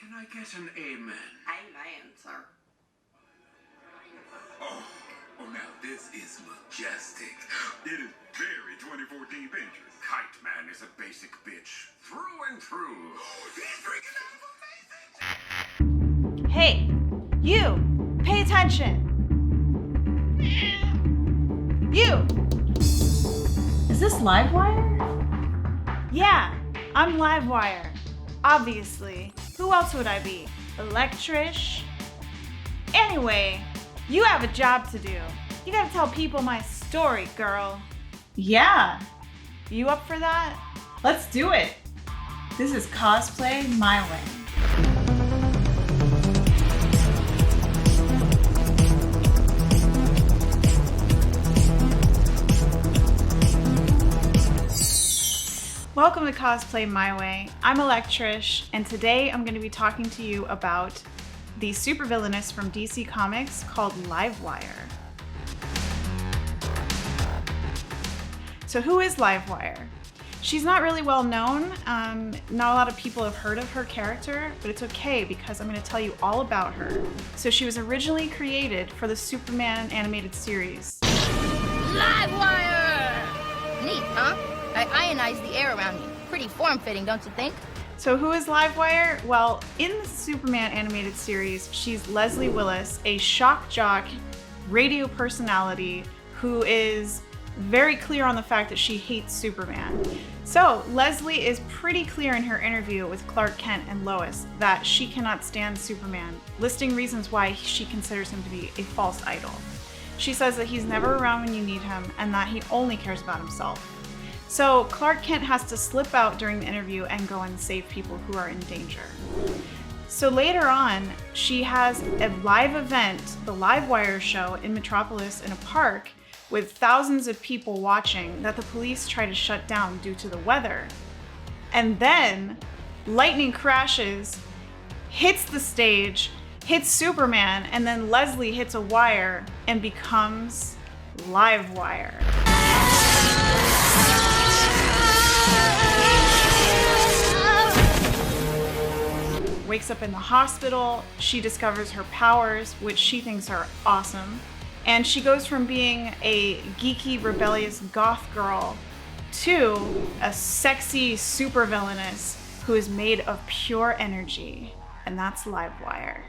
Can I get an amen? Amen, sir. Oh, now this is majestic. It is very 2014 Pinterest. Kite Man is a basic bitch. Through and through. He's drinking out of a basic. Hey, you! Pay attention! You! Is this Livewire? Yeah, I'm Livewire. Obviously. Who else would I be? ElecTrish? Anyway, you have a job to do. You gotta tell people my story, girl. Yeah, You up for that? let's do it. This is Cosplay My Way. Welcome to Cosplay My Way. I'm ElecTrish, and today I'm going to be talking to you about the supervillainess from DC Comics called Livewire. So who is Livewire? She's not really well known. Not a lot of people have heard of her character, but it's okay because I'm going to tell you all about her. So she was originally created for the Superman animated series. Livewire! Neat, huh? I ionize the air around you. Pretty form-fitting, don't you think? So who is Livewire? Well, in the Superman animated series, she's Leslie Willis, a shock jock radio personality who is very clear on the fact that she hates Superman. So Leslie is pretty clear in her interview with Clark Kent and Lois that she cannot stand Superman, listing reasons why she considers him to be a false idol. She says that he's never around when you need him and that he only cares about himself. So Clark Kent has to slip out during the interview and go and save people who are in danger. So later on, she has a live event, the Livewire show in Metropolis in a park with thousands of people watching that the police try to shut down due to the weather. And then lightning crashes, hits the stage, hits Superman, and then Leslie hits a wire and becomes Livewire. Wakes up in the hospital, she discovers her powers, which she thinks are awesome, and she goes from being a geeky, rebellious goth girl to a sexy supervillainess who is made of pure energy, and that's Livewire.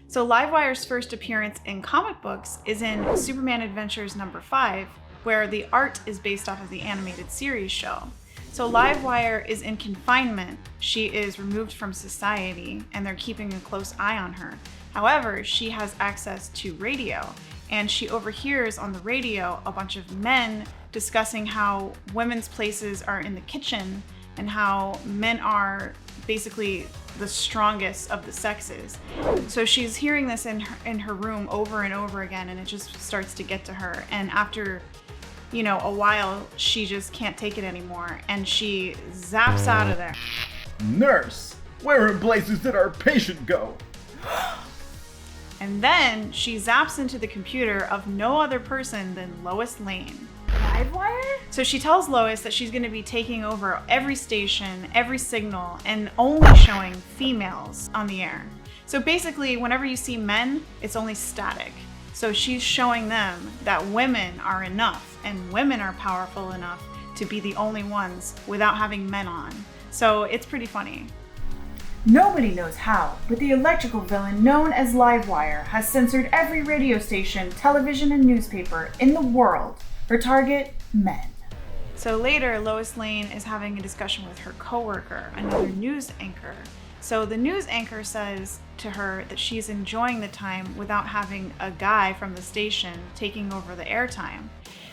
So Livewire's first appearance in comic books is in Superman Adventures #5, where the art is based off of the animated series show. So Livewire is in confinement. She is removed from society and they're keeping a close eye on her. However, she has access to radio and she overhears on the radio a bunch of men discussing how women's places are in the kitchen and how men are basically the strongest of the sexes. So she's hearing this in her room over and over again, and it just starts to get to her. And after, a while, she just can't take it anymore, and she zaps out of there. Nurse, where in blazes did our patient go? And then she zaps into the computer of no other person than Lois Lane. Livewire? So she tells Lois that she's going to be taking over every station, every signal, and only showing females on the air. So basically, whenever you see men, it's only static. So she's showing them that women are enough, and women are powerful enough to be the only ones without having men on. So it's pretty funny. Nobody knows how, but the electrical villain known as Livewire has censored every radio station, television, and newspaper in the world for target men. So later, Lois Lane is having a discussion with her coworker, another news anchor. So the news anchor says to her that she's enjoying the time without having a guy from the station taking over the airtime.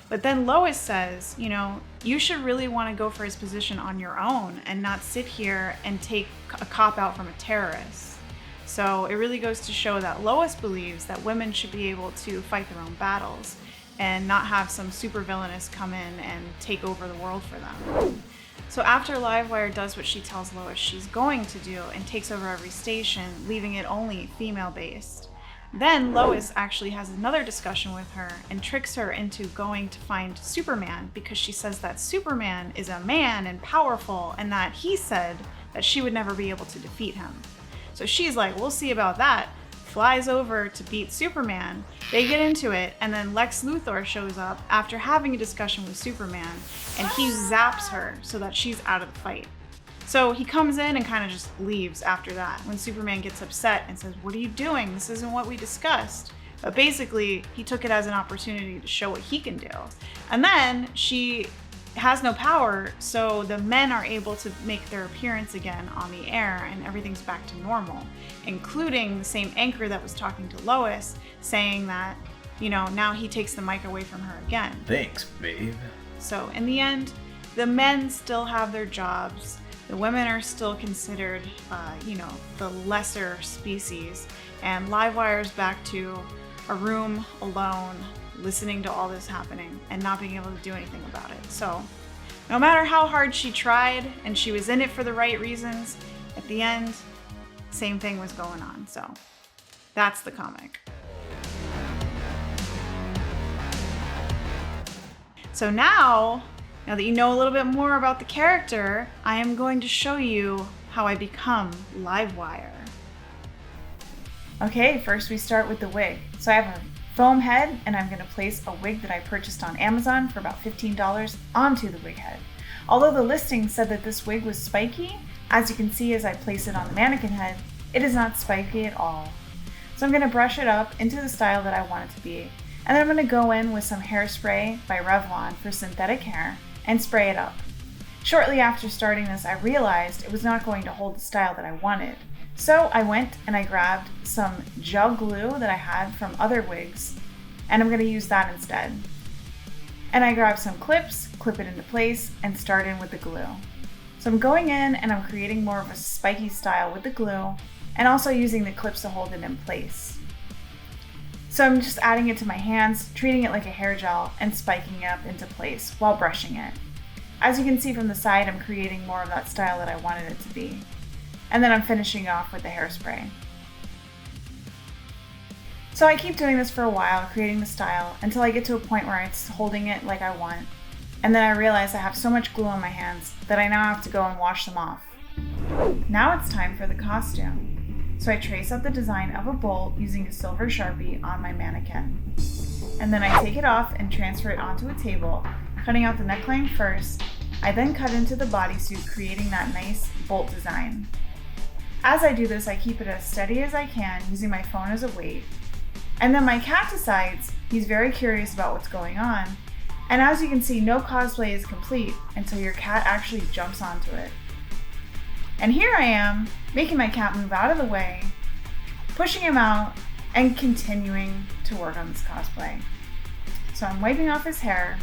But then Lois says, you should really want to go for his position on your own and not sit here and take a cop out from a terrorist. So it really goes to show that Lois believes that women should be able to fight their own battles and not have some supervillainess come in and take over the world for them. So after Livewire does what she tells Lois she's going to do and takes over every station, leaving it only female-based, Then Lois actually has another discussion with her and tricks her into going to find Superman because she says that Superman is a man and powerful and that he said that she would never be able to defeat him. So she's like, we'll see about that. Flies over to beat Superman. They get into it, and then Lex Luthor shows up after having a discussion with Superman, and he zaps her so that she's out of the fight. So he comes in and kind of just leaves after that when Superman gets upset and says, what are you doing? This isn't what we discussed. But basically, he took it as an opportunity to show what he can do. And then she has no power, so the men are able to make their appearance again on the air and everything's back to normal, including the same anchor that was talking to Lois saying that, you know, now he takes the mic away from her again. Thanks, babe. So in the end, the men still have their jobs. The women are still considered, the lesser species, and Livewire's back to a room alone, listening to all this happening and not being able to do anything about it. So no matter how hard she tried, and she was in it for the right reasons, at the end, same thing was going on. So that's the comic. So now that you know a little bit more about the character, I am going to show you how I become Livewire. Okay, first we start with the wig. So I have a foam head, and I'm going to place a wig that I purchased on Amazon for about $15 onto the wig head. Although the listing said that this wig was spiky, as you can see as I place it on the mannequin head, it is not spiky at all. So I'm going to brush it up into the style that I want it to be, and then I'm going to go in with some hairspray by Revlon for synthetic hair and spray it up. Shortly after starting this, I realized it was not going to hold the style that I wanted. So I went and I grabbed some gel glue that I had from other wigs, and I'm going to use that instead. And I grabbed some clips, clip it into place, and start in with the glue. So I'm going in and I'm creating more of a spiky style with the glue, and also using the clips to hold it in place. So I'm just adding it to my hands, treating it like a hair gel, and spiking it up into place while brushing it. As you can see from the side, I'm creating more of that style that I wanted it to be. And then I'm finishing off with the hairspray. So I keep doing this for a while, creating the style, until I get to a point where it's holding it like I want. And then I realize I have so much glue on my hands that I now have to go and wash them off. Now it's time for the costume. So I trace out the design of a bolt using a silver Sharpie on my mannequin. And then I take it off and transfer it onto a table, cutting out the neckline first. I then cut into the bodysuit, creating that nice bolt design. As I do this, I keep it as steady as I can, using my phone as a weight. And then my cat decides he's very curious about what's going on. And as you can see, no cosplay is complete until your cat actually jumps onto it. And here I am, making my cat move out of the way, pushing him out, and continuing to work on this cosplay. So I'm wiping off his hair,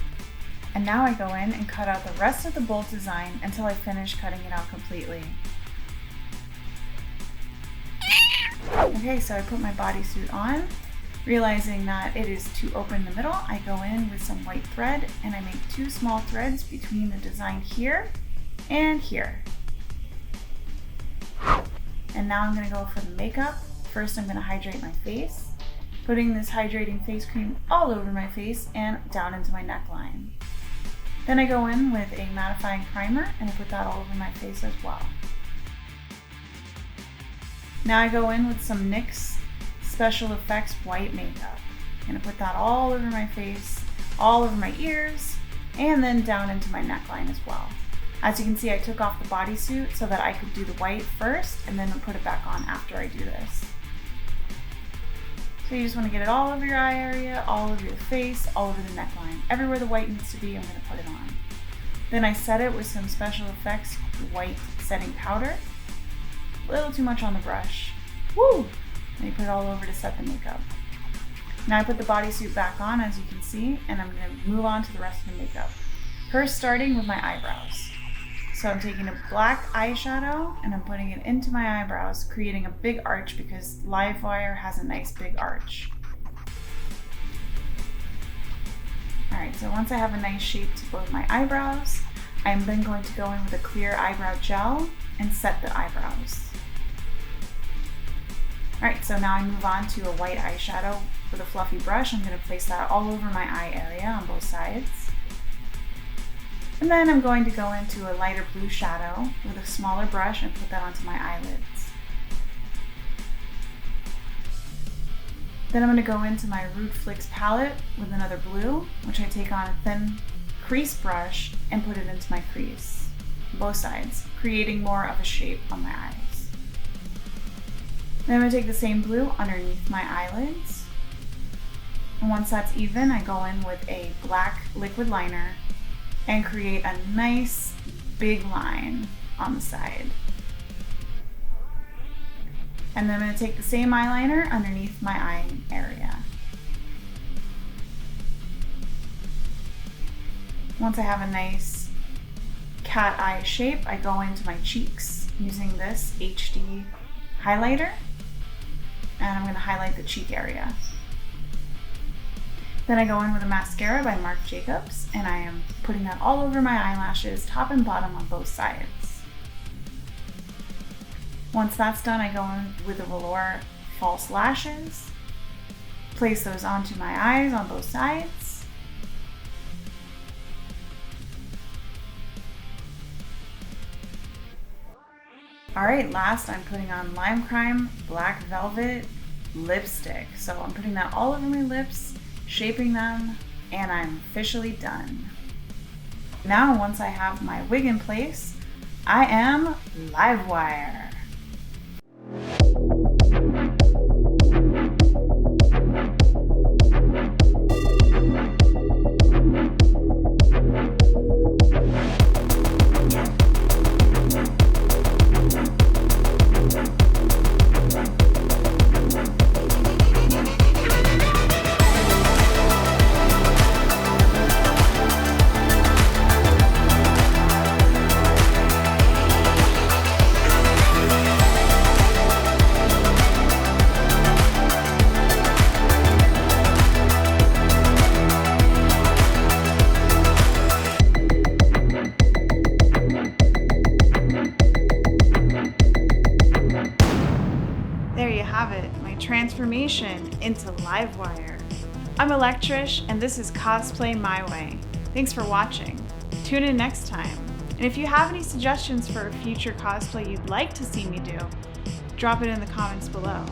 and now I go in and cut out the rest of the bolt design until I finish cutting it out completely. Okay, so I put my bodysuit on, realizing that it is too open in the middle. I go in with some white thread and I make 2 small threads between the design here and here. And now I'm going to go for the makeup. First I'm going to hydrate my face, putting this hydrating face cream all over my face and down into my neckline. Then I go in with a mattifying primer and I put that all over my face as well. Now I go in with some NYX Special Effects white makeup. I'm going to put that all over my face, all over my ears, and then down into my neckline as well. As you can see, I took off the bodysuit so that I could do the white first and then put it back on after I do this. So you just want to get it all over your eye area, all over your face, all over the neckline. Everywhere the white needs to be, I'm going to put it on. Then I set it with some Special Effects white setting powder. A little too much on the brush. Woo! And you put it all over to set the makeup. Now I put the bodysuit back on, as you can see, and I'm going to move on to the rest of the makeup. First starting with my eyebrows. So I'm taking a black eyeshadow and I'm putting it into my eyebrows, creating a big arch because Livewire has a nice big arch. Alright, so once I have a nice shape to both my eyebrows, I'm then going to go in with a clear eyebrow gel and set the eyebrows. Alright, so now I move on to a white eyeshadow with a fluffy brush. I'm going to place that all over my eye area on both sides. And then I'm going to go into a lighter blue shadow with a smaller brush and put that onto my eyelids. Then I'm going to go into my Rude Flicks palette with another blue, which I take on a thin crease brush and put it into my crease, both sides, creating more of a shape on my eyes. Then I'm going to take the same blue underneath my eyelids. And once that's even, I go in with a black liquid liner and create a nice big line on the side. And then I'm going to take the same eyeliner underneath my eye area. Once I have a nice cat eye shape, I go into my cheeks using this HD highlighter. And I'm going to highlight the cheek area. Then I go in with a mascara by Marc Jacobs, and I am putting that all over my eyelashes, top and bottom on both sides. Once that's done, I go in with the Velour false lashes, place those onto my eyes on both sides. Alright, last I'm putting on Lime Crime Black Velvet lipstick. So I'm putting that all over my lips, shaping them, and I'm officially done. Now, once I have my wig in place, I am Livewire. Transformation into Livewire. I'm ElecTrish, and this is Cosplay My Way. Thanks for watching. Tune in next time. And if you have any suggestions for a future cosplay you'd like to see me do, drop it in the comments below.